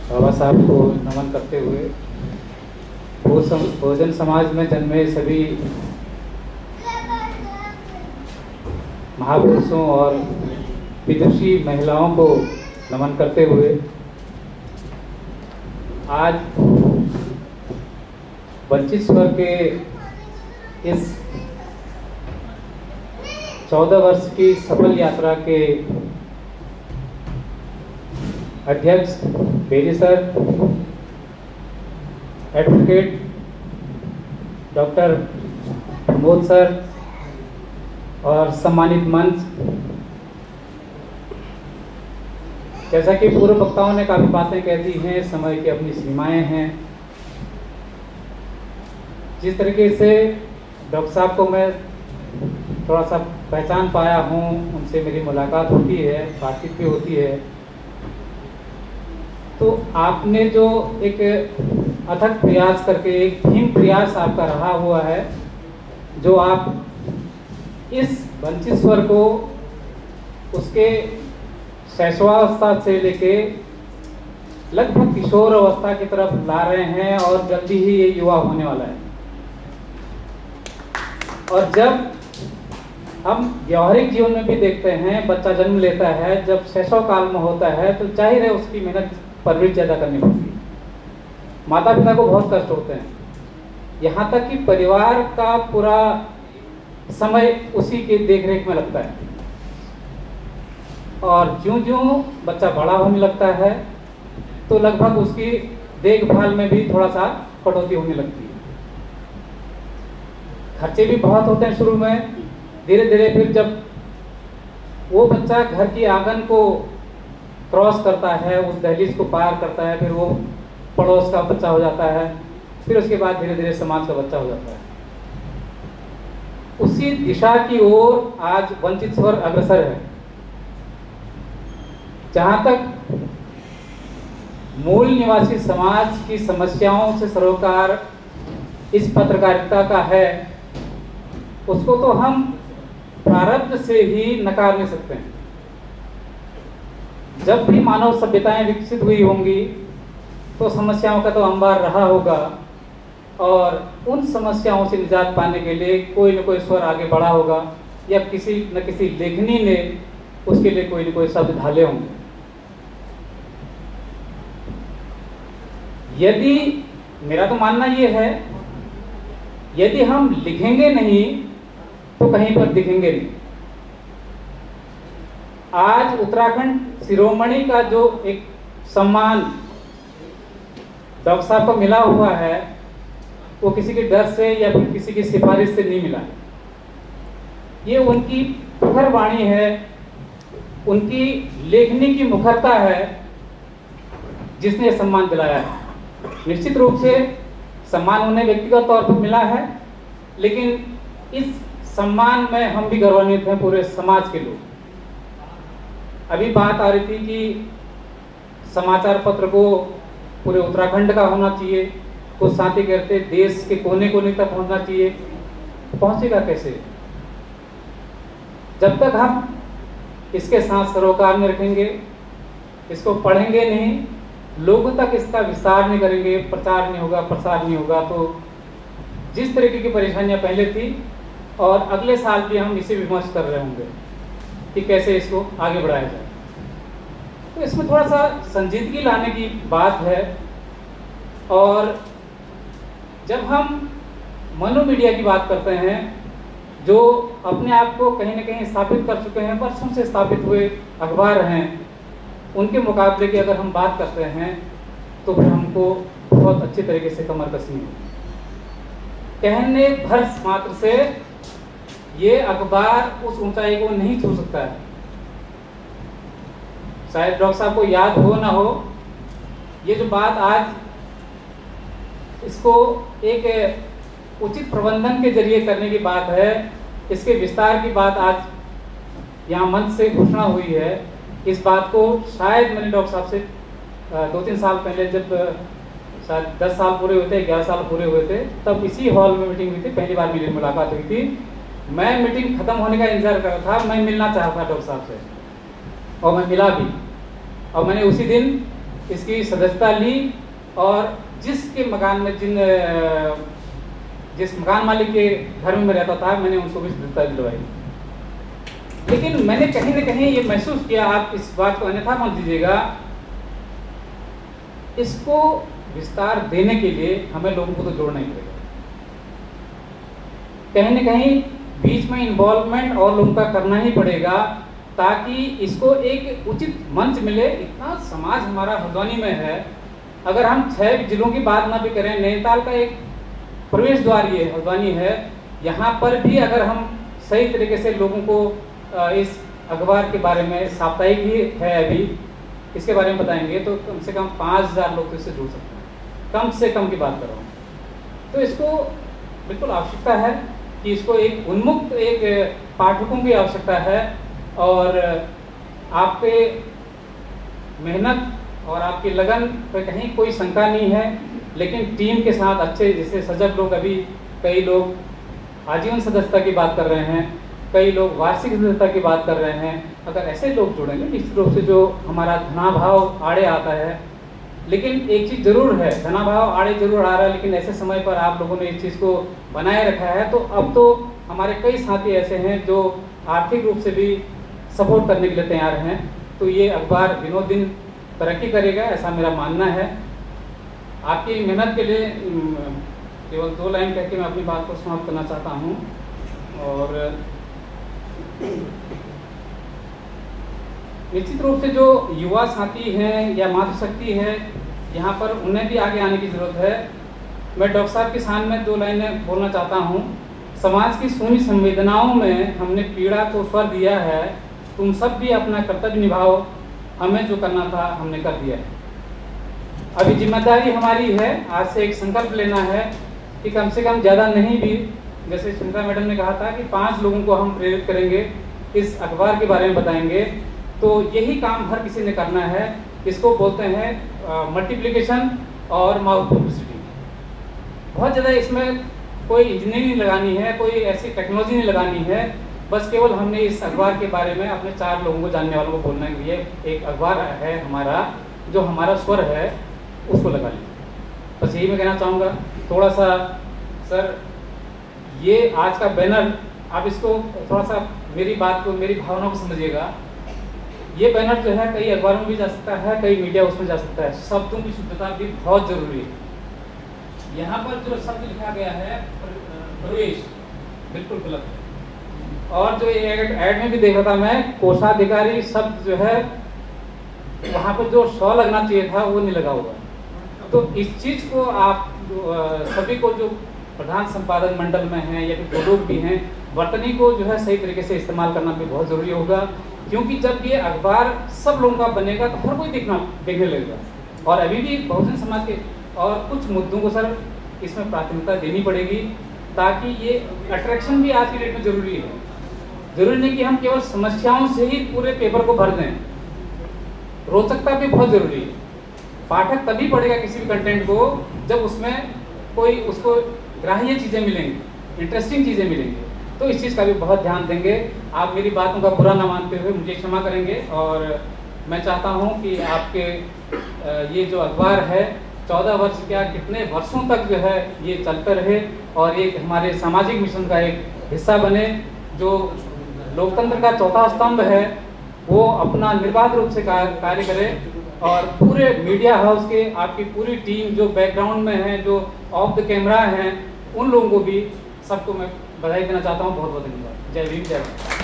बाबा साहब को नमन करते हुए बहुजन समाज में जन्मे सभी महापुरुषों और विदुषी महिलाओं को नमन करते हुए आज वंचित स्वर के इस 14 वर्ष की सफल यात्रा के अध्यक्ष Beri sir, advocate doctor Pramod sir और सम्मानित मंच, जैसा कि पूर्व वक्ताओं ने काफ़ी बातें कह दी हैं, समय की अपनी सीमाएं हैं। जिस तरीके से डॉक्टर साहब को मैं थोड़ा सा पहचान पाया हूँ, उनसे मेरी मुलाकात होती है, बातचीत भी होती है, तो आपने जो एक अथक प्रयास करके एक भीम प्रयास आपका रहा हुआ है, जो आप इस वंचित स्वर को उसके शैशवावस्था से लेके लगभग किशोर अवस्था की तरफ ला रहे हैं और जल्दी ही ये युवा होने वाला है। और जब हम व्यवहारिक जीवन में भी देखते हैं, बच्चा जन्म लेता है, जब शैशव काल में होता है तो जाहिर है उसकी मेहनत परवरिश ज़्यादा करनी पड़ती है, माता पिता को बहुत कष्ट होते हैं, यहाँ तक कि परिवार का पूरा समय उसी के देखरेख में लगता है। और ज्यों-ज्यों बच्चा बड़ा होने लगता है तो लगभग उसकी देखभाल में भी थोड़ा सा कटौती होने लगती है। खर्चे भी बहुत होते हैं शुरू में, धीरे धीरे फिर जब वो बच्चा घर की आंगन को क्रॉस करता है, उस दहलीज को पार करता है, फिर वो पड़ोस का बच्चा हो जाता है, फिर उसके बाद धीरे धीरे समाज का बच्चा हो जाता है। उसी दिशा की ओर आज वंचित स्वर अग्रसर है। जहां तक मूल निवासी समाज की समस्याओं से सरोकार इस पत्रकारिता का है, उसको तो हम प्रारब्ध से ही नकार नहीं सकते हैं। जब भी मानव सभ्यताएं विकसित हुई होंगी तो समस्याओं का तो अंबार रहा होगा, और उन समस्याओं से निजात पाने के लिए कोई न कोई स्वर आगे बढ़ा होगा, या किसी न किसी लेखनी ने उसके लिए कोई न कोई शब्द ढाले होंगे। यदि मेरा तो मानना ये है, यदि हम लिखेंगे नहीं तो कहीं पर दिखेंगे नहीं। आज उत्तराखंड शिरोमणि का जो एक सम्मान डॉक्टर साहब को मिला हुआ है, वो किसी के डर से या फिर किसी की सिफारिश से नहीं मिला। ये उनकी प्रखर वाणी है, उनकी लेखनी की मुखरता है जिसने ये सम्मान दिलाया है। निश्चित रूप से सम्मान उन्हें व्यक्तिगत तौर पर मिला है, लेकिन इस सम्मान में हम भी गौरवान्वित हैं, पूरे समाज के लोग। अभी बात आ रही थी कि समाचार पत्र को पूरे उत्तराखंड का होना चाहिए, कुछ साथी कहते देश के कोने कोने तक पहुंचना चाहिए। पहुंचेगा कैसे? जब तक हम इसके साथ सरोकार में रखेंगे, इसको पढ़ेंगे नहीं, लोगों तक इसका विस्तार नहीं करेंगे, प्रचार नहीं होगा, प्रसार नहीं होगा, तो जिस तरीके की परेशानियां पहले थी और अगले साल भी हम इसे विमर्श कर रहे होंगे कि कैसे इसको आगे बढ़ाया जाए। तो इसमें थोड़ा सा संजीदगी लाने की बात है। और जब हम मनो मीडिया की बात करते हैं, जो अपने आप को कहीं ना कहीं स्थापित कर चुके हैं, वर्षों से स्थापित हुए अखबार हैं, उनके मुकाबले की अगर हम बात करते हैं तो फिर हमको बहुत अच्छी तरीके से कमर कसनी है। कहने भर मात्र से ये अखबार उस ऊंचाई को नहीं छू सकता है। शायद डॉक्टर साहब को याद हो ना हो, ये जो बात आज इसको एक उचित प्रबंधन के जरिए करने की बात है, इसके विस्तार की बात आज यहाँ मंच से घोषणा हुई है। इस बात को शायद मैंने डॉक्टर साहब से 2-3 साल पहले, जब शायद 10 साल पूरे हुए थे, 11 साल पूरे हुए थे, तब इसी हॉल में मीटिंग हुई थी, पहली बार मेरी मुलाकात हुई थी। मैं मीटिंग खत्म होने का इंतजार कर रहा था, मैं मिलना चाहता था डॉक्टर साहब से, और मैं मिला भी। और मैंने उसी दिन इसकी सदस्यता ली और जिसके मकान में जिस मकान मालिक के घर में मैं रहता था, मैंने उनको भी सदस्यता दिलवाई। लेकिन मैंने कहीं न कहीं ये महसूस किया, आप इस बात को अन्यथा मत दीजिएगा, इसको विस्तार देने के लिए हमें लोगों को तो जोड़ना ही पड़ेगा। कहीं न कहीं बीच में इन्वॉल्वमेंट और लोगों का करना ही पड़ेगा, ताकि इसको एक उचित मंच मिले। इतना समाज हमारा हल्द्वानी में है, अगर हम 6 जिलों की बात ना भी करें, नैनीताल का एक प्रवेश द्वार ये हल्द्वानी है, यहाँ पर भी अगर हम सही तरीके से लोगों को इस अखबार के बारे में, साप्ताहिक ही है अभी, इसके बारे में बताएंगे तो कम से कम 5000 लोग तो इससे जुड़ सकते हैं, कम से कम की बात कर रहा हूँ। तो इसको बिल्कुल आवश्यकता है कि इसको एक उन्मुक्त एक पाठकों की आवश्यकता है, और आपके मेहनत और आपकी लगन पर कहीं कोई शंका नहीं है। लेकिन टीम के साथ अच्छे, जैसे सजग लोग, अभी कई लोग आजीवन सदस्यता की बात कर रहे हैं, कई लोग वार्षिक सदस्यता की बात कर रहे हैं। अगर ऐसे लोग जुड़ेंगे निश्चित रूप से जो हमारा धनाभाव आड़े आता है, लेकिन एक चीज़ जरूर है, धनाभाव आड़े जरूर आ रहा है, लेकिन ऐसे समय पर आप लोगों ने इस चीज़ को बनाए रखा है। तो अब तो हमारे कई साथी ऐसे हैं जो आर्थिक रूप से भी सपोर्ट करने के लिए तैयार हैं। तो ये अखबार दिनों दिन तरक्की करेगा, ऐसा मेरा मानना है। आपकी मेहनत के लिए केवल 2 लाइन कह के मैं अपनी बात को समाप्त करना चाहता हूँ। और निश्चित रूप से जो युवा साथी हैं या मातृशक्ति है, यहाँ पर उन्हें भी आगे आने की ज़रूरत है। मैं डॉक्टर साहब के सामने 2 लाइनें बोलना चाहता हूँ। समाज की शून्य संवेदनाओं में हमने पीड़ा को स्वर दिया है, तुम सब भी अपना कर्तव्य निभाओ, हमें जो करना था हमने कर दिया है। अभी जिम्मेदारी हमारी है, आज से एक संकल्प लेना है कि कम से कम ज़्यादा नहीं भी, जैसे सुनीता मैडम ने कहा था कि 5 लोगों को हम प्रेरित करेंगे, इस अखबार के बारे में बताएंगे। तो यही काम हर किसी ने करना है। इसको बोलते हैं मल्टीप्लिकेशन और माउथ पब्लिसिटी। बहुत ज़्यादा इसमें कोई इंजीनियरिंग नहीं लगानी है, कोई ऐसी टेक्नोलॉजी नहीं लगानी है, बस केवल हमने इस अखबार के बारे में अपने 4 लोगों को, जानने वालों को बोलना है। ये एक अखबार है हमारा, जो हमारा स्वर है उसको लगा लीजिए। बस यही मैं कहना चाहूँगा। थोड़ा सा सर, ये आज का बैनर, आप इसको थोड़ा सा मेरी बात को, मेरी भावना को समझिएगा। ये बैनर जो है कई अखबारों में भी जा सकता है, कई मीडिया उसमें जा सकता है। शब्दों की शुद्धता भी बहुत जरूरी है। यहाँ पर जो शब्द लिखा गया है प्रवेश, बिल्कुल गलत है। और जो ऐड में भी देख रहा था मैं, कोषाधिकारी शब्द जो है वहाँ पर जो श लगना चाहिए था वो नहीं लगा हुआ। तो इस चीज़ को आप सभी को, जो प्रधान संपादक मंडल में हैं या फिर जो लोग भी हैं, वर्तनी को जो है सही तरीके से इस्तेमाल करना भी बहुत ज़रूरी होगा। क्योंकि जब ये अखबार सब लोगों का बनेगा तो हर कोई देखने लगेगा। और अभी भी बहुजन समाज के और कुछ मुद्दों को सर इसमें प्राथमिकता देनी पड़ेगी, ताकि ये अट्रैक्शन भी आज की डेट में ज़रूरी है। ज़रूरी नहीं कि हम केवल समस्याओं से ही पूरे पेपर को भर दें, रोचकता भी बहुत ज़रूरी है। पाठक तभी पढ़ेगा किसी भी कंटेंट को जब उसमें कोई उसको ग्राह्य चीज़ें मिलेंगी, इंटरेस्टिंग चीज़ें मिलेंगी। तो इस चीज़ का भी बहुत ध्यान देंगे। आप मेरी बातों का बुरा ना मानते हुए मुझे क्षमा करेंगे। और मैं चाहता हूं कि आपके ये जो अखबार है 14 वर्ष क्या कितने वर्षों तक जो है ये चलता रहे और एक हमारे सामाजिक मिशन का एक हिस्सा बने। जो लोकतंत्र का चौथा स्तंभ है वो अपना निर्बाध रूप से कार्य करे। और पूरे मीडिया हाउस के, आपकी पूरी टीम जो बैकग्राउंड में है, जो ऑफ द कैमरा हैं, उन लोगों को भी सबको मैं बधाई देना चाहता हूँ। बहुत बहुत धन्यवाद। जय भीम, जय भारत।